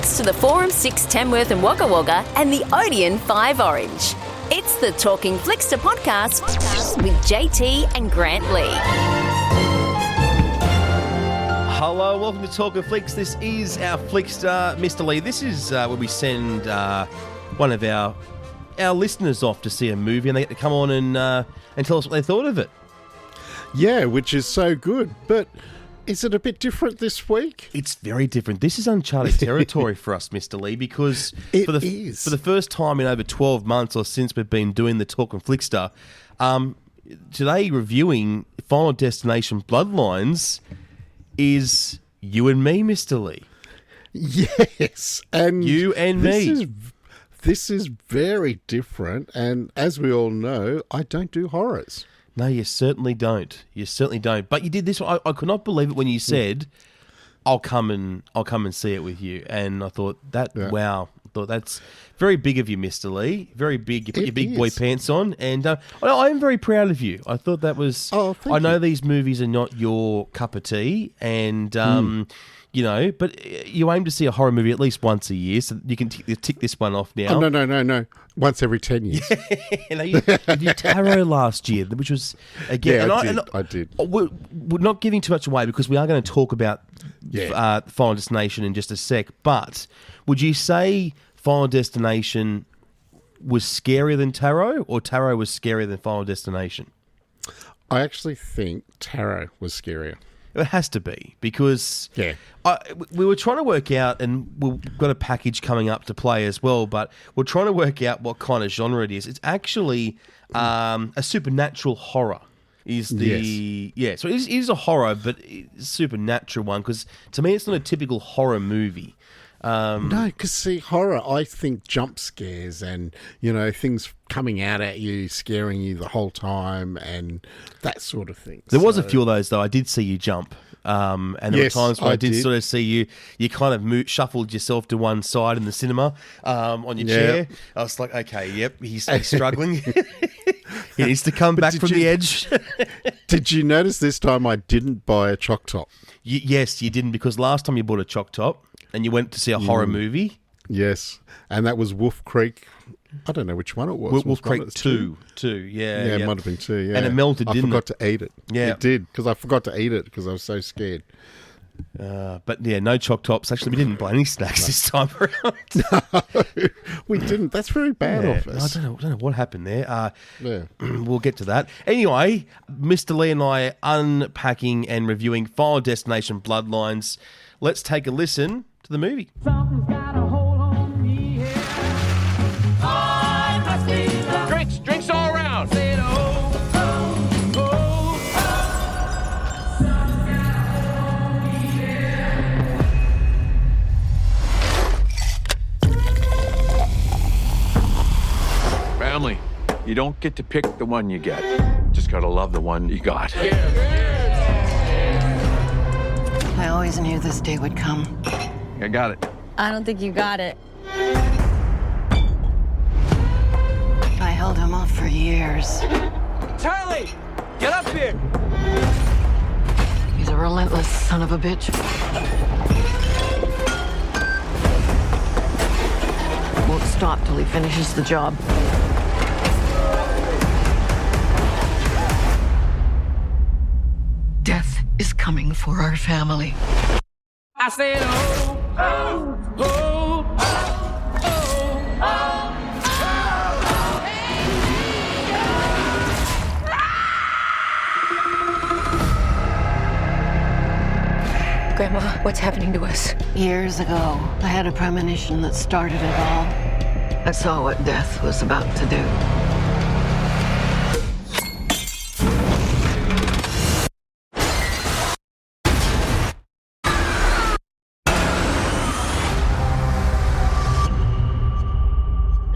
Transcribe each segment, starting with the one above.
thanks to the Forum 6 Tamworth and Wagga Wagga and the Odeon 5 Orange. It's the Talking Flickster podcast with JT and Grant Lee. Hello, welcome to Talkin' Flicks. This is our Flickster, Mr. Lee. This is where we send one of our listeners off to see a movie, and they get to come on and tell us what they thought of it. Yeah, which is so good. But is it a bit different this week? It's very different. This is uncharted territory for us, Mr. Lee, because for the first time in over 12 months or since we've been doing the Talkin' Flickster, today reviewing Final Destination Bloodlines is you and me, Mr. Lee. Yes. And you and me. This is very different, and as we all know, I don't do horrors. No, you certainly don't. You certainly don't. But you did this one. I could not believe it when you said, "I'll come and see it with you." And I thought wow. I thought that's very big of you, Mr. Lee. Very big. You put your big boy pants on, and I am very proud of you. I thought that was. Oh, thank you. I know these movies are not your cup of tea, and you know, but you aim to see a horror movie at least once a year, so you can tick this one off now. Oh, no. Once every 10 years. You did Tarot last year, which was, again... Yeah, I did. We're not giving too much away because we are going to talk about Final Destination in just a sec, but would you say Final Destination was scarier than Tarot, or Tarot was scarier than Final Destination? I actually think Tarot was scarier. It has to be, because we were trying to work out, and we've got a package coming up to play as well, but we're trying to work out what kind of genre it is. It's actually a supernatural horror. So it is a horror, but it's a supernatural one, because to me it's not a typical horror movie. No, because see, horror, I think jump scares and, things coming out at you, scaring you the whole time and that sort of thing. There was a few of those, though. I did see you jump. And there were times where I did sort of see you kind of shuffled yourself to one side in the cinema on your chair. I was like, okay, he's struggling. He needs to come back from the edge. Did you notice this time I didn't buy a choc top? Yes, you didn't, because last time you bought a choc top, and you went to see a horror movie. Yes, and that was Wolf Creek. I don't know which one it was. Wolf Creek 2. Yeah, it might have been 2, yeah. And it melted, didn't it? I forgot to eat it. Yeah. It did, because I forgot to eat it because I was so scared. But yeah, no choc tops. Actually, we didn't buy any snacks this time around. No, we didn't. That's very bad of us. I don't know what happened there. We'll get to that. Anyway, Mr. Lee and I unpacking and reviewing Final Destination Bloodlines. Let's take a listen to the movie. Something's got a hold on me here. Drinks all around. Family, you don't get to pick the one you get. Just gotta love the one you got. I always knew this day would come. I got it. I don't think you got it. I held him off for years. Charlie, get up here. He's a relentless son of a bitch. Won't stop till he finishes the job. Death is coming for our family. I said, oh, oh, oh, oh, oh, oh. Grandma, what's happening to us? Years ago, I had a premonition that started it all. I saw what death was about to do.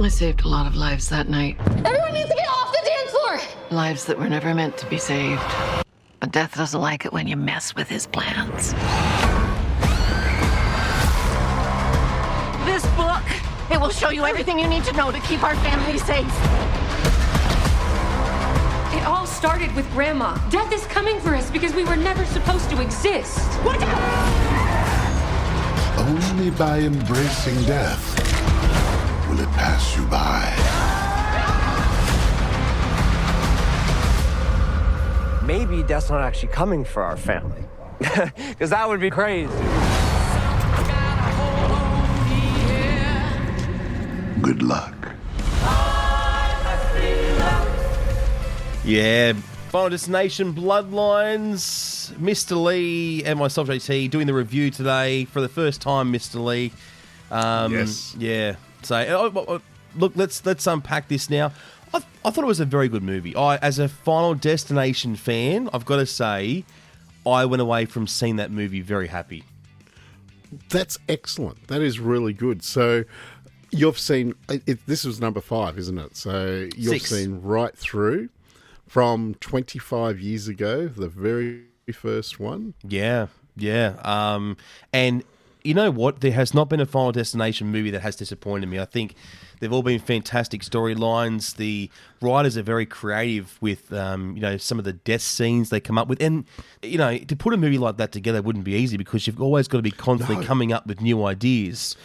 I saved a lot of lives that night. Everyone needs to get off the dance floor! Lives that were never meant to be saved. But death doesn't like it when you mess with his plans. This book, it will show you everything you need to know to keep our family safe. It all started with Grandma. Death is coming for us because we were never supposed to exist. Oh, Only by embracing death will it pass you by. Maybe death's not actually coming for our family. Because that would be crazy. Good luck. Yeah, Final Destination Bloodlines. Mr. Lee and myself, JT, doing the review today for the first time, Mr. Lee. Yes. Yeah. So, look, let's unpack this now. I thought it was a very good movie. As a Final Destination fan, I've got to say, I went away from seeing that movie very happy. That's excellent. That is really good. So you've seen, this was number 5, isn't it? So you've 6. seen right through from 25 years ago, the very first one. Yeah. And you know what? There has not been a Final Destination movie that has disappointed me. I think they've all been fantastic storylines. The writers are very creative with, some of the death scenes they come up with. And, to put a movie like that together wouldn't be easy because you've always got to be constantly coming up with new ideas.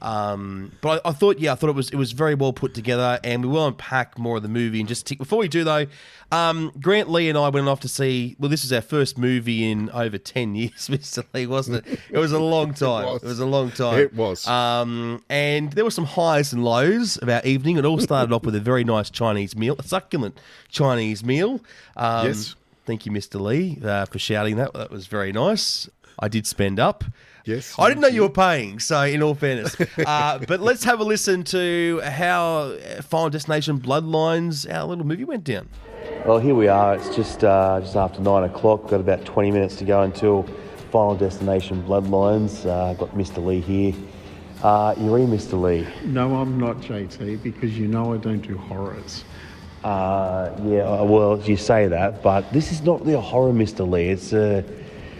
But I thought it was very well put together, and we will unpack more of the movie. And just before we do though, Grant Lee and I went off to see. Well, this is our first movie in over 10 years, Mr. Lee, wasn't it? It was a long time. It was a long time. It was. And there were some highs and lows of our evening. It all started off with a very nice Chinese meal, a succulent Chinese meal. Yes. Thank you, Mr. Lee, for shouting that. That was very nice. I did spend up. Yes. I didn't know you were paying, so in all fairness. But let's have a listen to how Final Destination Bloodlines, our little movie, went down. Well, here we are. It's just after 9 o'clock. Got about 20 minutes to go until Final Destination Bloodlines. Got Mr. Lee here. You're in, Mr. Lee. No, I'm not, JT, because you know I don't do horrors. Well, you say that, but this is not really a horror, Mr. Lee. It's a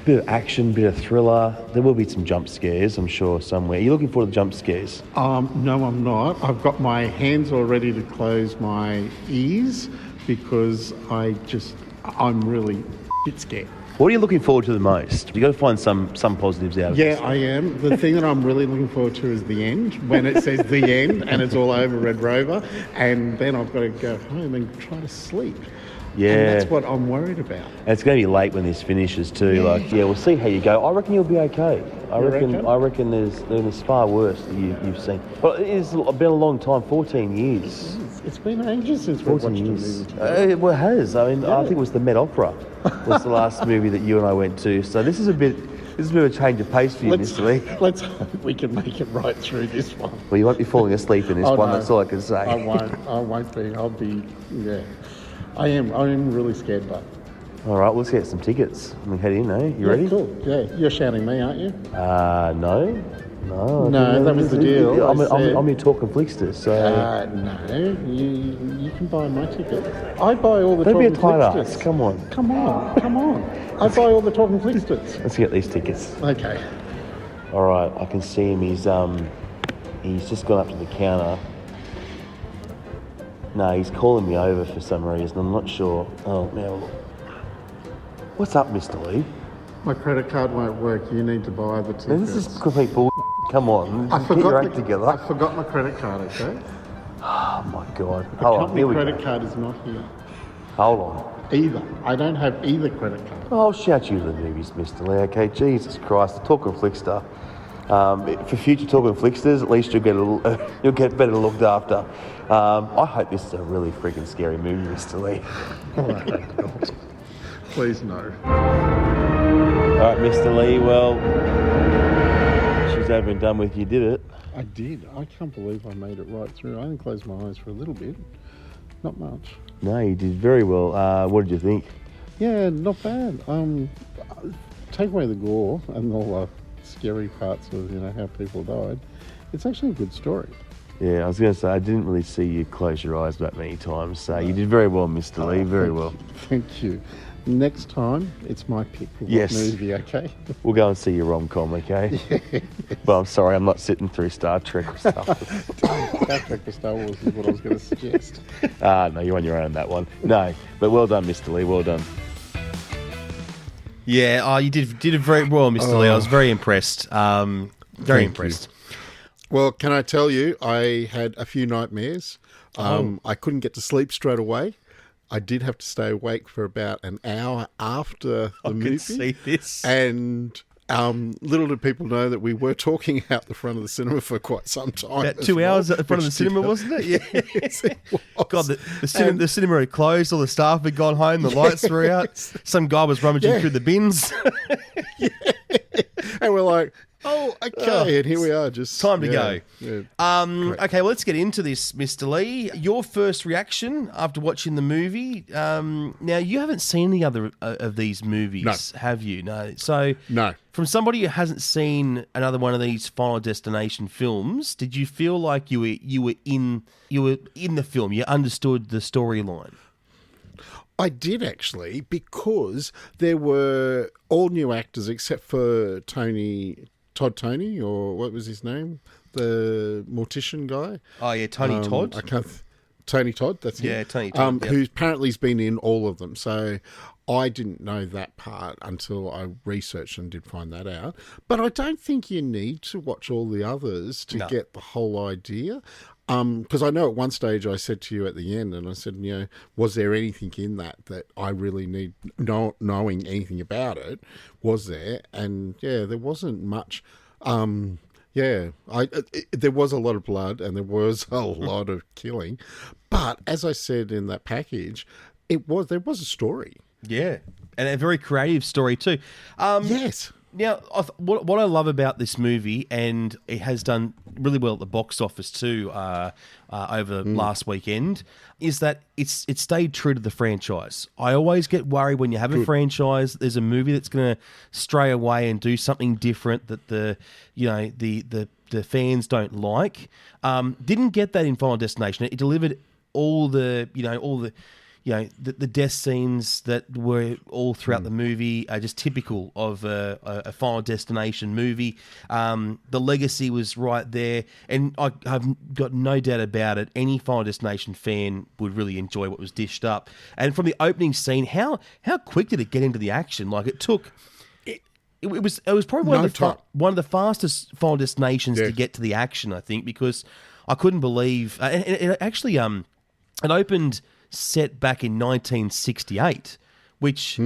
bit of action, bit of thriller. There will be some jump scares, I'm sure, somewhere. Are you looking forward to jump scares? No, I'm not. I've got my hands all ready to close my ears because I'm really a bit scared. What are you looking forward to the most? You've got to find some positives out of this. Yeah, I am. The thing that I'm really looking forward to is the end, when it says the end and it's all over Red Rover, and then I've got to go home and try to sleep. Yeah. And that's what I'm worried about. And it's going to be late when this finishes too. Yeah. We'll see how you go. I reckon you'll be okay. I reckon? reckon there's far worse that you've seen. Well, it's been a long time, 14 years. It's been ages since we've watched a movie together. It has. I mean, I think it was the Met Opera was the last movie that you and I went to. So this is a bit of a change of pace for you, Mr. Lee. Let's hope we can make it right through this one. Well, you won't be falling asleep in this one. No. That's all I can say. I won't be. I'll be. Yeah. I am really scared, but. All right, let's get some tickets. We head in, eh? You ready? Cool. Yeah, you're shouting me, aren't you? No. No, that was the deal. I'm your Talkin Flickster, so... No, you can buy my ticket. I buy all the Don't be a Talkin tight Flicksters. ass, come on. Come on. I buy all the Talkin Flicksters. Let's get these tickets. Okay. All right, I can see him. He's just gone up to the counter. No, he's calling me over for some reason. I'm not sure. Oh, now look. What's up, Mr. Lee? My credit card won't work. You need to buy the tickets. Now, this is complete bull. Come on, get your act together. I forgot my credit card, okay? Oh, my God. The company credit card is not here. Hold on. Either. I don't have either credit card. I'll shout you to the movies, Mr. Lee, okay? Jesus Christ, Talkin Flickster. For future Talkin Flicksters, at least you'll get better looked after. I hope this is a really freaking scary movie, Mr. Lee. Oh, please no. All right, Mr. Lee, well, she's over and done with. You did it. I did. I can't believe I made it right through. I only closed my eyes for a little bit. Not much. No, you did very well. What did you think? Yeah, not bad. Take away the gore and all the scary parts of how people died. It's actually a good story. Yeah, I was going to say, I didn't really see you close your eyes that many times, so you did very well, Mr. Lee, very well. Thank you. Next time, it's my pick for what movie, okay? We'll go and see your rom-com, okay? Yes. Well, I'm sorry, I'm not sitting through Star Trek or stuff. Star Trek or Star Wars is what I was going to suggest. No, you're on your own on that one. No, but well done, Mr. Lee, well done. Yeah, you did it very well, Mr. Lee. I was very impressed. Very Thank impressed. you. Well, can I tell you, I had a few nightmares. I couldn't get to sleep straight away. I did have to stay awake for about an hour after the movie. I could see this. And little did people know that we were talking out the front of the cinema for quite some time. About 2 hours at the front of the cinema, wasn't it? Yeah. Yes, it was. God, the cinema had closed. All the staff had gone home. The lights were out. Some guy was rummaging through the bins. And we're like, oh, okay. And here we are. Just time to go. Yeah. Okay, well, let's get into this, Mr. Lee. Your first reaction after watching the movie. Now, you haven't seen any other of these movies, have you? No. So, no. From somebody who hasn't seen another one of these Final Destination films, did you feel like you were in the film? You understood the storyline? I did actually, because there were all new actors except for Todd Tony, or what was his name? The mortician guy. Oh, yeah, Tony Todd. Tony Todd, that's him. Yeah, Tony Todd. Who apparently has been in all of them. So I didn't know that part until I researched and did find that out. But I don't think you need to watch all the others to get the whole idea. Because I know at one stage I said to you at the end, and I said, was there anything in that I really need, knowing anything about it, was there? And yeah, there wasn't much. There was a lot of blood and there was a lot of killing, but as I said in that package, there was a story. Yeah, and a very creative story too. Yes. Now, what I love about this movie, and it has done really well at the box office too over last weekend, is that it stayed true to the franchise. I always get worried when you have a franchise, there's a movie that's going to stray away and do something different that the fans don't like. Didn't get that in Final Destination. It delivered all the death scenes that were all throughout the movie are just typical of a Final Destination movie. The legacy was right there, and I've got no doubt about it. Any Final Destination fan would really enjoy what was dished up. And from the opening scene, how quick did it get into the action? Like it took. It was probably one of the fastest Final Destinations to get to the action, I think, because I couldn't believe. And it actually it opened set back in 1968, which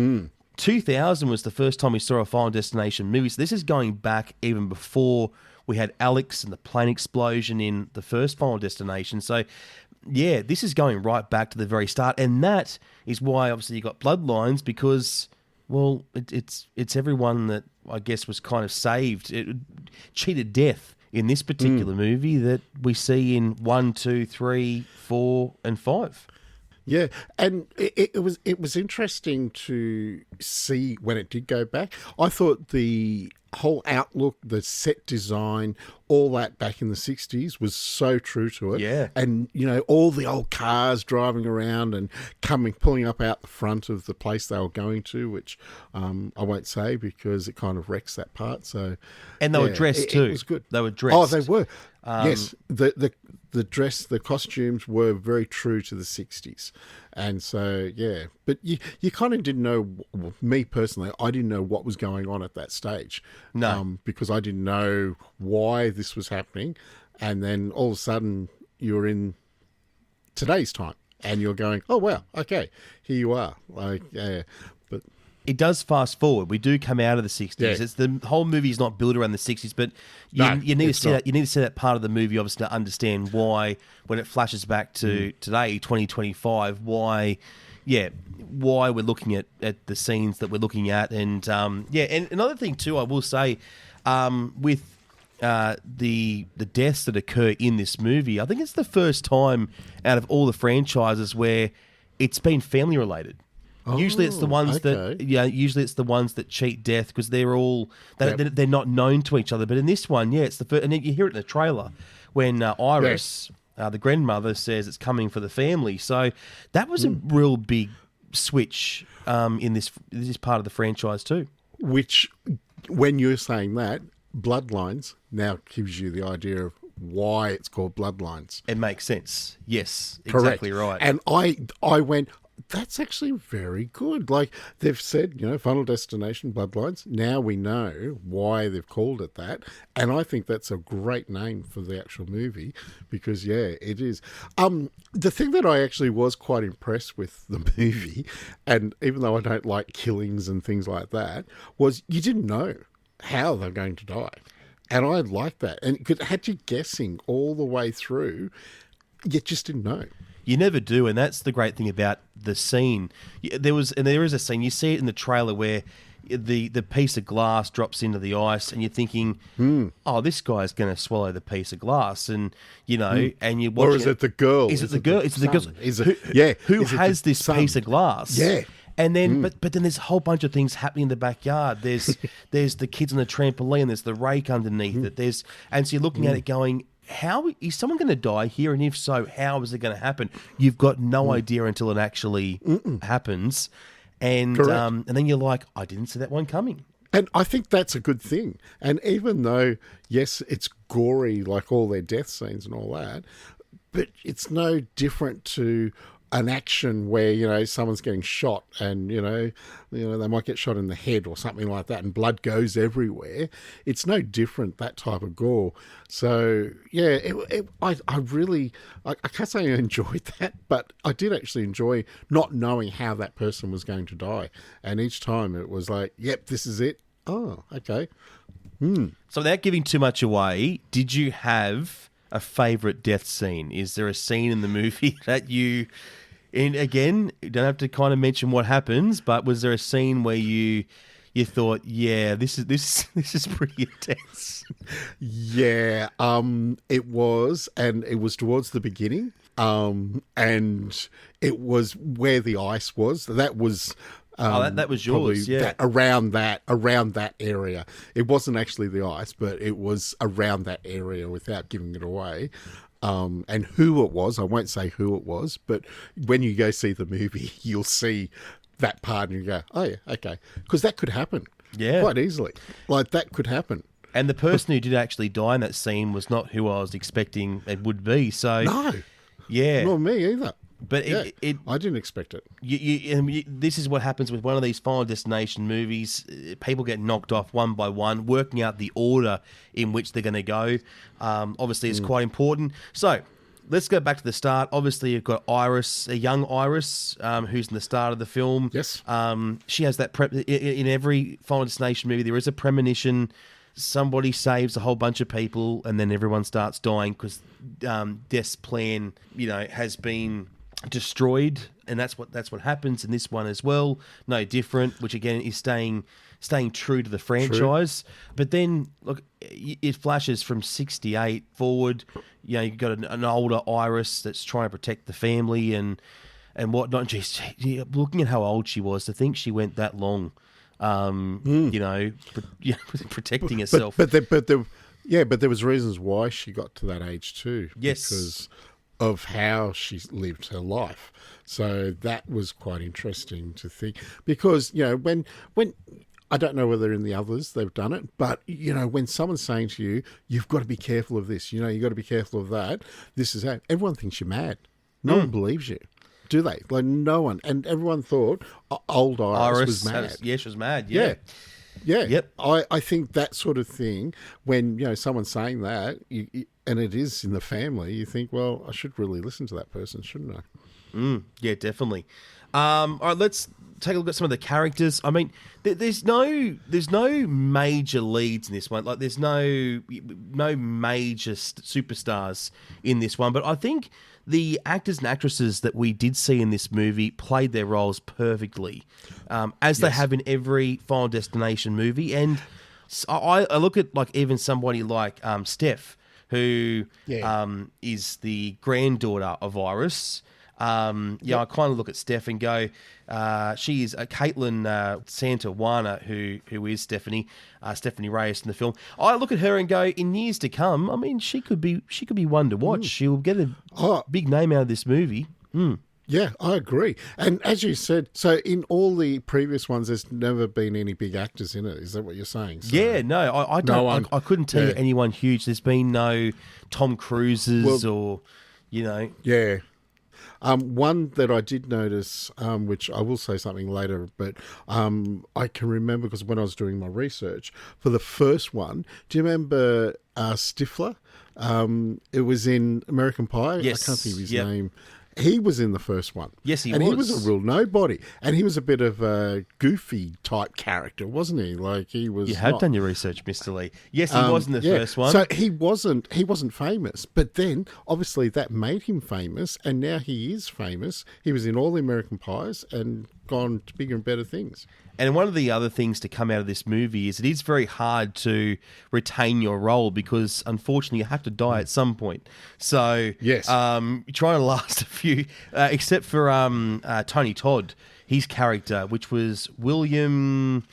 2000 was the first time we saw a Final Destination movie. So this is going back even before we had Alex and the plane explosion in the first Final Destination. So yeah, this is going right back to the very start, and that is why obviously you got Bloodlines, because well, it's everyone that I guess was kind of saved, cheated death in this particular movie that we see in 1, 2, 3, 4, and 5. Yeah, and it was interesting to see when it did go back. I thought the whole outlook, the set design, all that back in the 60s was so true to it. Yeah. And, all the old cars driving around and pulling up out the front of the place they were going to, which I won't say because it kind of wrecks that part. So, and they were dressed too. It was good. They were dressed. Oh, they were. Yes, the dress, the costumes were very true to the 60s. And so, yeah. But you kind of didn't know, me personally, I didn't know what was going on at that stage. No. Because I didn't know why this was happening. And then all of a sudden, you're in today's time. And you're going, oh, wow, okay, here you are. Like, yeah. But it does fast forward. We do come out of the 60s. Yeah. It's the whole movie is not built around the 60s, but you need to see that. You need to see that part of the movie, obviously, to understand why, when it flashes back to today, 2025, why we're looking at the scenes that we're looking at, and and another thing too, I will say, with the deaths that occur in this movie, I think it's the first time out of all the franchises where it's been family related. Usually it's the ones usually it's the ones that cheat death because they're all they're not known to each other. But in this one, it's the first, and then you hear it in the trailer when Iris, the grandmother, says it's coming for the family. So that was a real big switch in this part of the franchise too. Which, when you're saying that, Bloodlines now gives you the idea of why it's called Bloodlines. It makes sense. Yes, Correct. exactly right. And I went, that's actually very good. Like they've said, Final Destination, Bloodlines. Now we know why they've called it that. And I think that's a great name for the actual movie because, yeah, it is. The thing that I actually was quite impressed with the movie, and even though I don't like killings and things like that, was you didn't know how they're going to die. And I like that. And it had you guessing all the way through, you just didn't know. You never do, and that's the great thing about the scene. There is a scene, you see it in the trailer where the piece of glass drops into the ice and you're thinking, oh, this guy's going to swallow the piece of glass. And, and you watch Or is it the girl? Is it the girl? It's the girl. Who Is it has the this son? piece of glass? Yeah. And then, but then there's a whole bunch of things happening in the backyard. There's the kids on the trampoline. There's the rake underneath it. And so you're looking at it going, how is someone going to die here? And if so, how is it going to happen? You've got no idea until it actually happens. And then you're like, I didn't see that one coming. And I think that's a good thing. And even though, yes, it's gory, like all their death scenes and all that, but it's no different to an action where, someone's getting shot and, they might get shot in the head or something like that and blood goes everywhere. It's no different, that type of gore. So, yeah, I can't say I enjoyed that, but I did actually enjoy not knowing how that person was going to die. And each time it was like, yep, this is it. Oh, okay. So without giving too much away, did you have a favourite death scene? Is there a scene in the movie that you... And again, you don't have to kind of mention what happens, but was there a scene where you thought, yeah, this is pretty intense? Yeah, it was, and it was towards the beginning, and it was where the ice was. That was. That was yours, yeah. Around that area. It wasn't actually the ice, but it was around that area without giving it away. And who it was, I won't say who it was, but when you go see the movie, you'll see that part and you go, oh yeah, okay. Because that could happen. Yeah. Quite easily. Like that could happen. And the person who did actually die in that scene was not who I was expecting it would be. So no. Yeah. Not me either. But I didn't expect it. This is what happens with one of these Final Destination movies. People get knocked off one by one, working out the order in which they're going to go. Obviously, it's quite important. So let's go back to the start. Obviously, you've got Iris, a young Iris, who's in the start of the film. Yes. She has that in every Final Destination movie. There is a premonition. Somebody saves a whole bunch of people, and then everyone starts dying because Death's plan, has been destroyed, and that's what happens in this one as well. No different, which again is staying true to the franchise. True. But then look, it flashes from 68 forward. You've got an older Iris that's trying to protect the family and whatnot. Just looking at how old she was, to think she went that long, protecting herself. But there was reasons why she got to that age too. Yes, because of how she lived her life. So that was quite interesting to think. Because, when I don't know whether in the others they've done it, but, when someone's saying to you, you've got to be careful of this, you've got to be careful of that, this is that, everyone thinks you're mad. No one believes you. Do they? Like, no one. And everyone thought old Iris was mad. Yeah, she was mad, yeah. Yeah. Yep. I think that sort of thing, when, someone's saying that, and it is in the family, you think, well, I should really listen to that person, shouldn't I? Yeah, definitely. All right, let's take a look at some of the characters. I mean, there's no major leads in this one. Like, there's no major superstars in this one. But I think the actors and actresses that we did see in this movie played their roles perfectly, as they have in every Final Destination movie. And I look at even somebody like Steph, who is the granddaughter of Iris. I kind of look at Steph and go, she is Caitlin Santawana, who is Stephanie Reyes in the film. I look at her and go, in years to come, I mean, she could be one to watch. She'll get a big name out of this movie. Yeah, I agree. And as you said, so in all the previous ones, there's never been any big actors in it. Is that what you're saying? So, yeah, no, I don't. I couldn't tell you anyone huge. There's been no Tom Cruises or. Yeah. One that I did notice, which I will say something later, but I can remember because when I was doing my research for the first one, do you remember Stifler? It was in American Pie. Yes. I can't think of his name. He was in the first one. Yes, he was. And he was a real nobody. And he was a bit of a goofy type character, wasn't he? Like he was. You have done your research, Mr. Lee. Yes, he was in the first one. So he wasn't famous. But then, obviously, that made him famous. And now he is famous. He was in all the American Pies and gone to bigger and better things. And one of the other things to come out of this movie is it is very hard to retain your role because, unfortunately, you have to die at some point. So, yes, trying to last a few, except for Tony Todd, his character, which was William.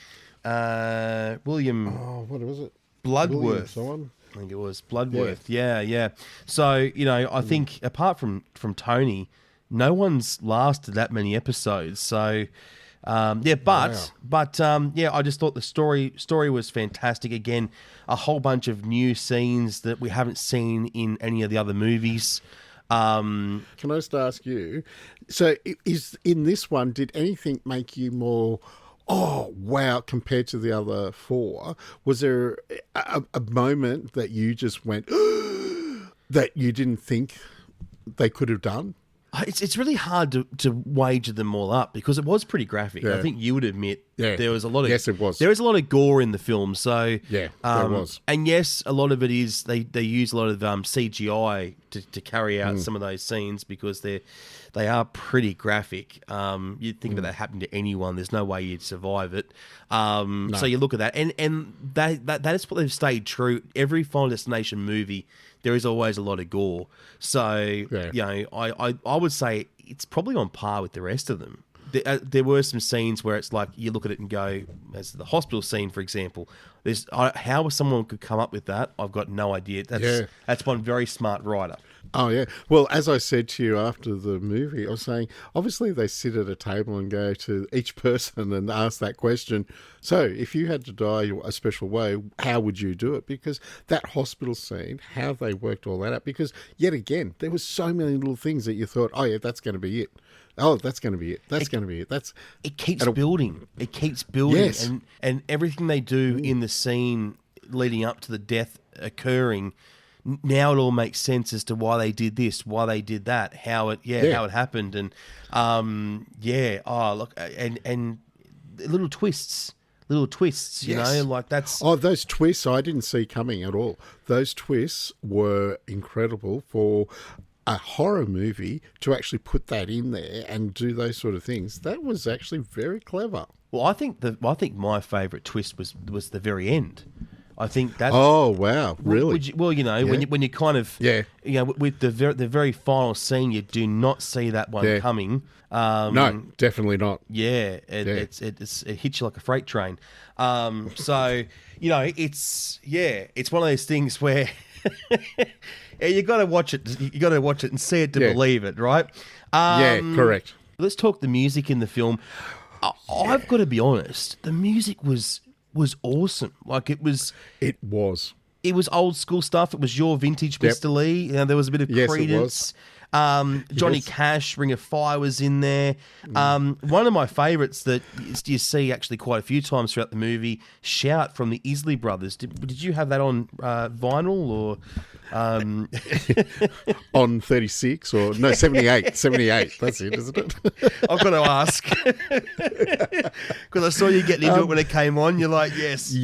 Oh, what was it? Bloodworth. Someone? I think it was Bloodworth. Yeah. So, I think apart from Tony, no one's lasted that many episodes. So. I just thought the story was fantastic. Again, a whole bunch of new scenes that we haven't seen in any of the other movies. Can I just ask you? So, is in this one, did anything make you more? Oh wow! Compared to the other four, was there a moment that you just went that you didn't think they could have done? It's really hard to wager them all up because it was pretty graphic. Yeah. I think you would admit there was a lot of it was. There is a lot of gore in the film. So there was. And yes, a lot of it is they use a lot of CGI to carry out some of those scenes because they are pretty graphic. You'd think about that happening to anyone. There's no way you'd survive it. No. So you look at that, and that is what they've stayed true. Every Final Destination movie, there is always a lot of gore. So, I would say it's probably on par with the rest of them. There were some scenes where it's like you look at it and go, as the hospital scene, for example, how someone could come up with that, I've got no idea. That's one very smart writer. Oh, yeah. Well, as I said to you after the movie, I was saying, obviously they sit at a table and go to each person and ask that question. So if you had to die a special way, how would you do it? Because that hospital scene, how they worked all that out, because yet again, there was so many little things that you thought, oh, yeah, that's going to be it. Oh, that's going to be it. That's going to be it. It keeps building. It keeps building. Yes. And everything they do in the scene leading up to the death occurring, now it all makes sense as to why they did this, why they did that, how it happened, and and little twists, you know, like that's those twists I didn't see coming at all. Those twists were incredible for a horror movie to actually put that in there and do those sort of things. That was actually very clever. Well, I think my favourite twist was the very end. I think that. Oh wow! Really? When you kind of with the very final scene, you do not see that one coming. No, definitely not. Yeah, it hits you like a freight train. So it's one of those things where you got to watch it. You got to watch it and see it to believe it, right? Correct. Let's talk the music in the film. I've got to be honest. The music was awesome. Like it was old school stuff. It was your vintage, Mr. Lee. There was a bit of Credence. Johnny Cash, Ring of Fire was in there. One of my favourites that you see actually quite a few times throughout the movie, Shout from the Isley Brothers. Did you have that on vinyl or... on 36 or no 78 that's it, isn't it? I've got to ask because I saw you getting into it when it came on. You're like, yes.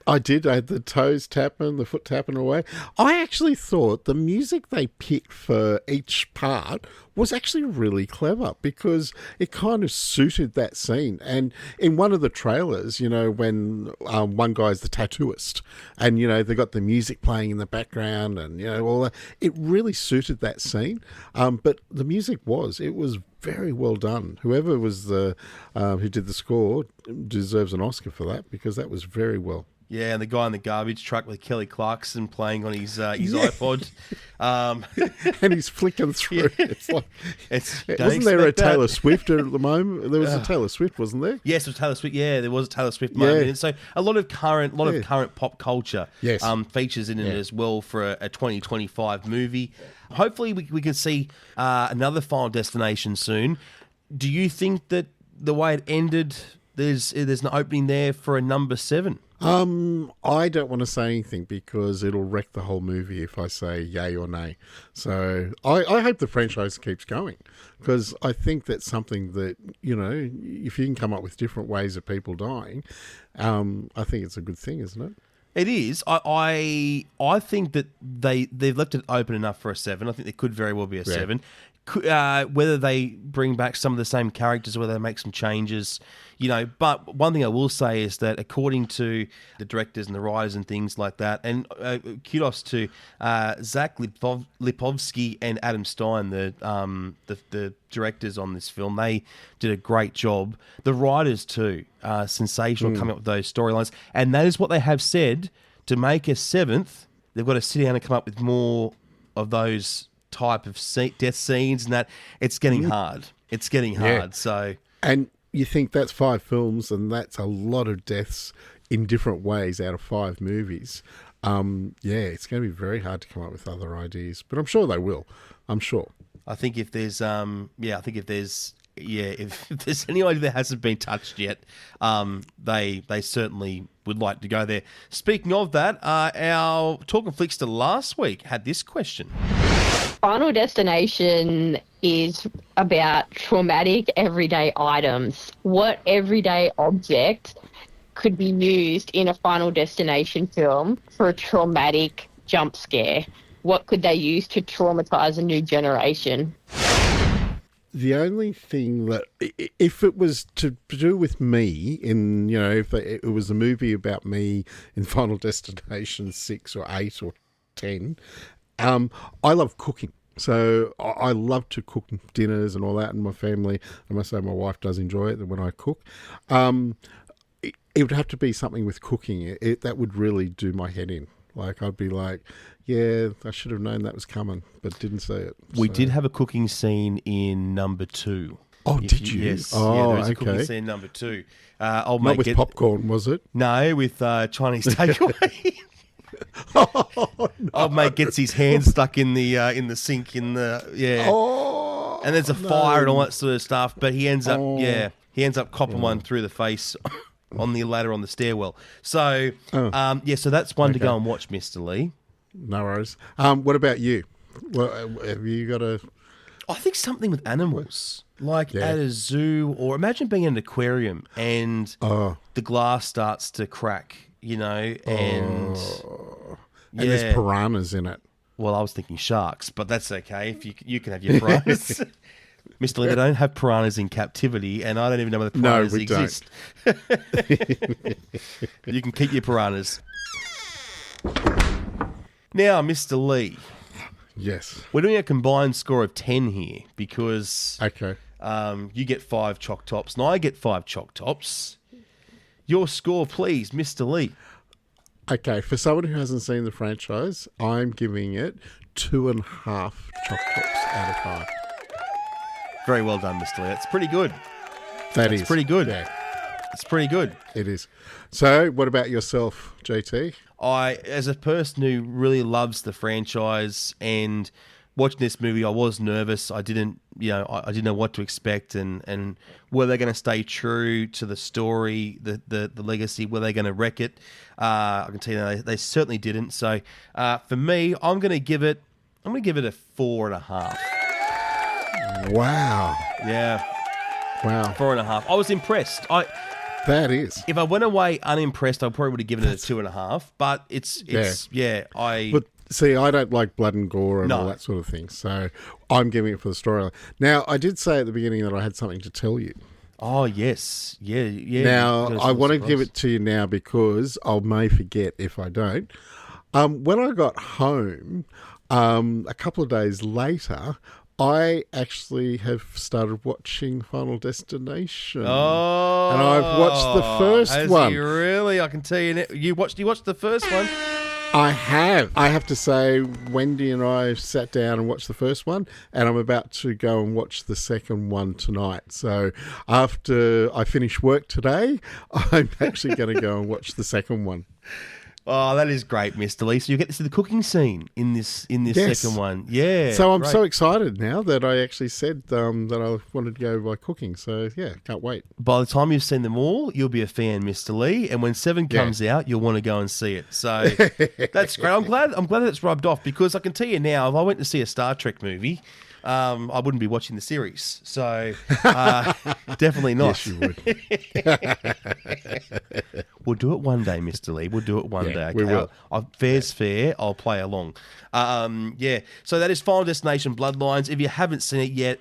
I did. I had the toes tapping, the foot tapping away. I actually thought the music they picked for each part was actually really clever because it kind of suited that scene. And in one of the trailers, when one guy's the tattooist and, they got the music playing in the background and, all that, it really suited that scene. But the music was very well done. Whoever was who did the score deserves an Oscar for that because that was very well Yeah, and the guy in the garbage truck with Kelly Clarkson playing on his iPod. And he's flicking through. Yeah. It's like, don't wasn't there a expect that. Taylor Swift at the moment? There was a Taylor Swift, wasn't there? Yes, it was Taylor Swift. Yeah, there was a Taylor Swift moment. Yeah. And so a lot of current pop culture Yes. features in it as well for a 2025 movie. Hopefully we can see another Final Destination soon. Do you think that the way it ended, there's an opening there for a number 7? I don't want to say anything because it'll wreck the whole movie if I say yay or nay. So I hope the franchise keeps going because I think that's something that, if you can come up with different ways of people dying, I think it's a good thing, isn't it? It is. I think that they've left it open enough for a 7. I think there could very well be a 7. Whether they bring back some of the same characters, whether they make some changes, But one thing I will say is that according to the directors and the writers and things like that, and kudos to Zach Lipovsky and Adam Stein, the directors on this film, they did a great job. The writers too, sensational coming up with those storylines, and that is what they have said. To make a 7th, they've got to sit down and come up with more of those type of death scenes, and that it's getting hard. It's getting hard. So, and you think that's 5 films, and that's a lot of deaths in different ways out of 5 movies. It's going to be very hard to come up with other ideas, but I'm sure they will. I'm sure. I think if there's if there's any idea that hasn't been touched yet, they certainly would like to go there. Speaking of that, our Talkin' Flickster last week had this question. Final Destination is about traumatic everyday items. What everyday object could be used in a Final Destination film for a traumatic jump scare? What could they use to traumatize a new generation? The only thing that, if it was to do with me, if it was a movie about me in Final Destination 6 or 8 or 10, I love cooking. So I love to cook dinners and all that, and my family, I must say my wife does enjoy it when I cook. It would have to be something with cooking. That would really do my head in. Like, I'd be like, yeah, I should have known that was coming, but didn't see it. We did have a cooking scene in number 2. Oh, did you? Yes. Oh, there was a okay. cooking scene in number 2. Not with popcorn, was it? No, with Chinese takeaway. Old mate gets his hand stuck in the sink and there's a fire and all that sort of stuff, but he ends up copping one through the face on the ladder on the stairwell. So so that's one to go and watch, Mr. Lee. No worries. What about you? Have you got a? I think something with animals, like at a zoo, or imagine being in an aquarium and the glass starts to crack. And there's piranhas in it. Well, I was thinking sharks, but that's okay. If you can have your piranhas. Mr. Lee, they don't have piranhas in captivity, and I don't even know whether piranhas exist. You can keep your piranhas. Now, Mr. Lee. Yes. We're doing a combined score of 10 here because you get 5 chalk tops and I get 5 chalk tops. Your score, please, Mr. Lee. Okay, for someone who hasn't seen the franchise, I'm giving it 2.5 chalk tops out of 5. Very well done, Mr. Lee. That's pretty good. That's pretty good. Yeah. It's pretty good. It is. So, what about yourself, JT? As a person who really loves the franchise and watching this movie, I was nervous. I didn't know what to expect, and were they going to stay true to the story, the legacy? Were they going to wreck it? I can tell you they certainly didn't. So for me, I'm going to give it a 4.5. Wow. Yeah. Wow. 4.5. I was impressed. That is. If I went away unimpressed, I probably would have given it a 2.5. But But see, I don't like blood and gore and all that sort of thing, so I'm giving it for the storyline. Now, I did say at the beginning that I had something to tell you. Oh, yes. Yeah. Now, I want to give it to you now because I may forget if I don't. When I got home, a couple of days later, I actually have started watching Final Destination. Oh, and I've watched the first one. Really? I can tell you. You watched the first one? I have. I have to say, Wendy and I sat down and watched the first one, and I'm about to go and watch the second one tonight. So after I finish work today, I'm actually going to go and watch the second one. Oh, that is great, Mr. Lee. So you get to see the cooking scene in this Yes. second one. Yeah. So I'm great. so excited now that I actually said that I wanted to go by cooking. So, yeah, can't wait. By the time you've seen them all, you'll be a fan, Mr. Lee. And when 7 comes out, you'll want to go and see it. So that's great. I'm glad that it's rubbed off, because I can tell you now, if I went to see a Star Trek movie, I wouldn't be watching the series. So definitely not. Yes, you would. We'll do it one day, Mr. Lee. We'll do it one day. Okay? we will. Fair's fair. I'll play along. Yeah. So that is Final Destination Bloodlines. If you haven't seen it yet,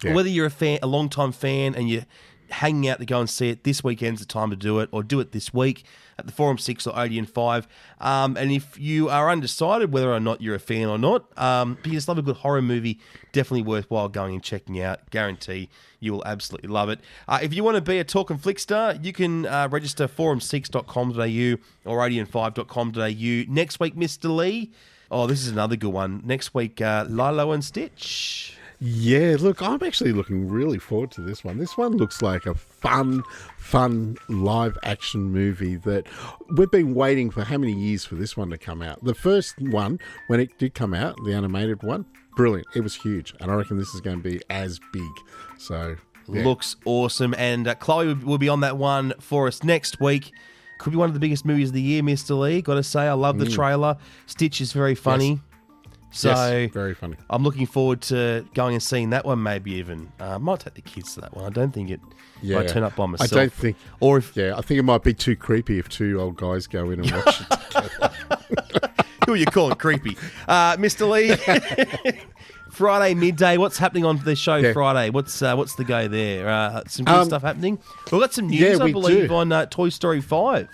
whether you're a long-time fan and you're hanging out to go and see it, this weekend's the time to do it, or do it this week at the Forum 6 or Odeon 5. And if you are undecided whether or not you're a fan or not, but you just love a good horror movie, definitely worthwhile going and checking out. Guarantee you will absolutely love it. If you want to be a Talkin' Flickster, you can register forum6.com.au or odeon5.com.au. Next week, Mr. Lee. Oh, this is another good one. Next week, Lilo and Stitch. Yeah, look, I'm actually looking really forward to this one. This one looks like a fun live-action movie that we've been waiting for how many years for this one to come out. The first one, when it did come out, the animated one, brilliant. It was huge, and I reckon this is going to be as big. So, yeah. Looks awesome, and Chloe will be on that one for us next week. Could be one of the biggest movies of the year, Mr. Lee. Got to say, I love the trailer. Stitch is very funny. Yes. So yes, very funny. I'm looking forward to going and seeing that one, maybe even. I might take the kids to that one. I don't think it might turn up by myself. I don't think. Or if, I think it might be too creepy if two old guys go in and watch it together. Who are you calling creepy? Mr. Lee, Friday midday, what's happening on the show Friday? What's the go there? Some good stuff happening? We've got some news, I believe, on Toy Story 5.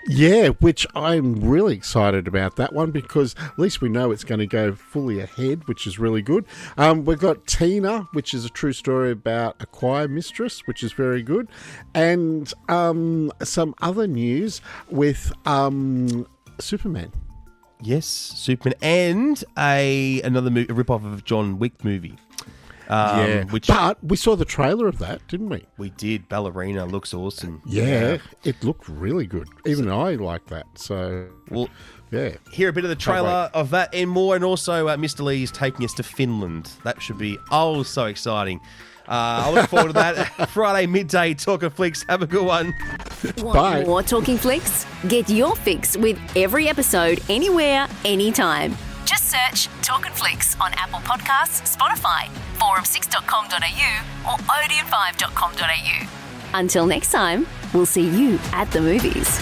Yeah, which I'm really excited about that one, because at least we know it's going to go fully ahead, which is really good. We've got Tina, which is a true story about a choir mistress, which is very good. And some other news with Superman. Yes, Superman, and another rip-off of a John Wick movie. But we saw the trailer of that, didn't we? We did. Ballerina looks awesome. Yeah, it looked really good. Even I like that. So, hear a bit of the trailer of that and more. And also, Mr. Lee is taking us to Finland. That should be so exciting. I look forward to that. Friday midday, Talkin' Flicks. Have a good one. Bye. Want more Talking Flicks? Get your fix with every episode, anywhere, anytime. Just search Talkin' Flicks on Apple Podcasts, Spotify, forum6.com.au or odeon5.com.au. Until next time, we'll see you at the movies.